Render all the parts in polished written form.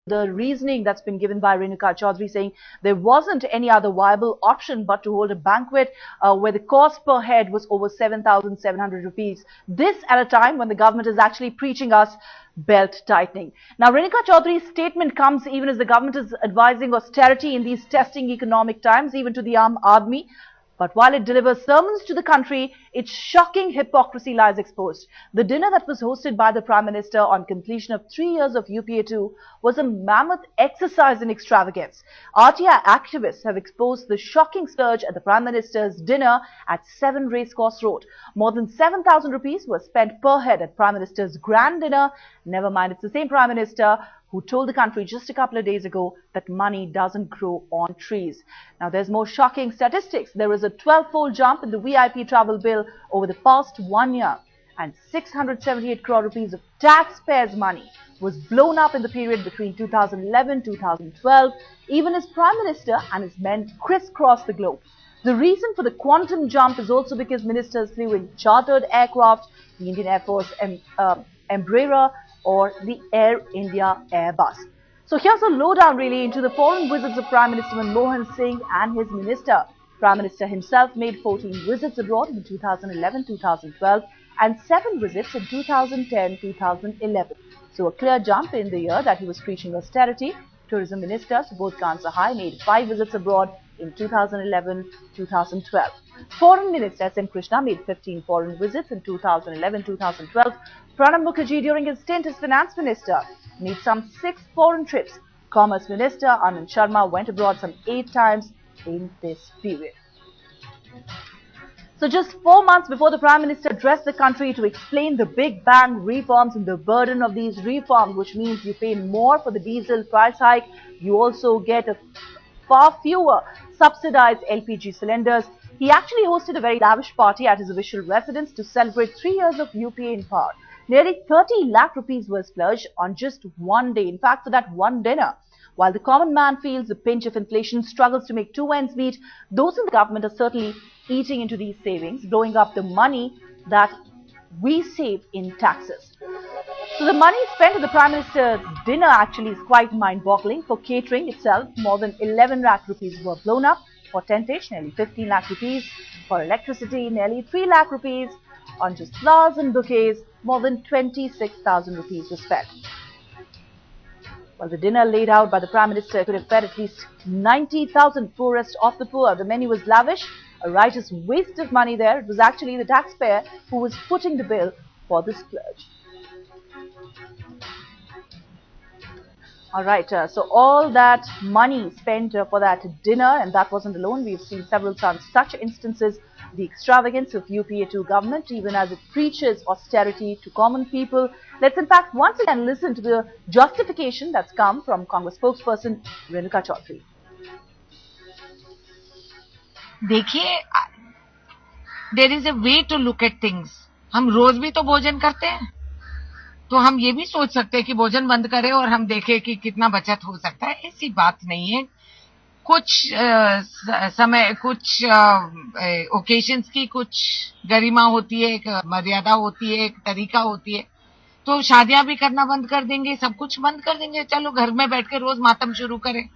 the reasoning that's been given by Renuka Chowdhury, saying there wasn't any other viable option but to hold a banquet where the cost per head was over 7,700 rupees. This at a time when the government is actually preaching us belt tightening. Now, Renuka Chowdhury's statement comes even as the government is advising austerity in these testing economic times, even to the Aam Aadmi. But while it delivers sermons to the country, its shocking hypocrisy lies exposed. The dinner that was hosted by the Prime Minister on completion of 3 years of UPA-II was a mammoth exercise in extravagance. RTI activists have exposed the shocking splurge at the Prime Minister's dinner at 7 Racecourse Road. More than 7,000 rupees was spent per head at Prime Minister's grand dinner. Never mind, it's the same Prime Minister who told the country just a couple of days ago that money doesn't grow on trees. Now, there's more shocking statistics. There is a 12-fold jump in the VIP travel bill over the past 1 year, and 678 crore rupees of taxpayers' money was blown up in the period between 2011-2012, even as Prime Minister and his men crisscrossed the globe. The reason for the quantum jump is also because ministers flew in chartered aircraft, the Indian Air Force Embraer, or the Air India Airbus. So here's a lowdown really into the foreign visits of Prime Minister Manmohan Singh and his minister. Prime Minister himself made 14 visits abroad in 2011-2012 and 7 visits in 2010-2011. So a clear jump in the year that he was preaching austerity. Tourism Minister Subodh Khan Sahai made 5 visits abroad in 2011-2012. Foreign Minister S.M. Krishna made 15 foreign visits in 2011-2012. Pranab Mukherjee, during his stint as Finance Minister, made some 6 foreign trips. Commerce Minister Anand Sharma went abroad some 8 times in this period. So just 4 months before the Prime Minister addressed the country to explain the big bang reforms and the burden of these reforms, which means you pay more for the diesel price hike, you also get a far fewer subsidized LPG cylinders. He actually hosted a very lavish party at his official residence to celebrate 3 years of UPA in power. Nearly 30 lakh rupees was splurged on just one day. In fact, for that one dinner. While the common man feels the pinch of inflation, struggles to make 2 ends meet, those in the government are certainly eating into these savings, blowing up the money that we save in taxes. So the money spent at the Prime Minister's dinner actually is quite mind-boggling. For catering itself, more than 11 lakh rupees were blown up. For tentage, nearly 15 lakh rupees. For electricity, nearly 3 lakh rupees. On just flowers and bouquets, more than 26,000 rupees was spent. Well, the dinner laid out by the Prime Minister could have fed at least 90,000 poorest of the poor. The menu was lavish, a righteous waste of money there. It was actually the taxpayer who was footing the bill for the splurge. Alright, so all that money spent for that dinner, and that wasn't alone. We've seen several such instances. The extravagance of UPA-II government, even as it preaches austerity to common people. Let's in fact once again listen to the justification that's come from Congress spokesperson Renuka Chowdhury. देखिए, there is a way to look at things. हम रोज भी तो भोजन करते हैं, तो हम ये भी सोच सकते हैं कि भोजन बंद करें और हम देखें कि कितना बचत हो सकता है. ऐसी बात नहीं है. कुछ समय, कुछ ओकेशंस की कुछ गरिमा होती है, एक मर्यादा होती है, एक तरीका होती है. तो शादियां भी करना बंद कर देंगे, सब कुछ बंद कर देंगे. चलो घर में बैठ के रोज मातम शुरू करें.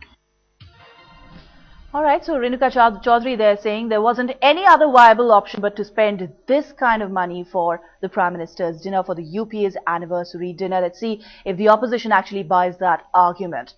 Alright, so Renuka Chowdhury there saying there wasn't any other viable option but to spend this kind of money for the Prime Minister's dinner, for the UPA's anniversary dinner. Let's see if the opposition actually buys that argument.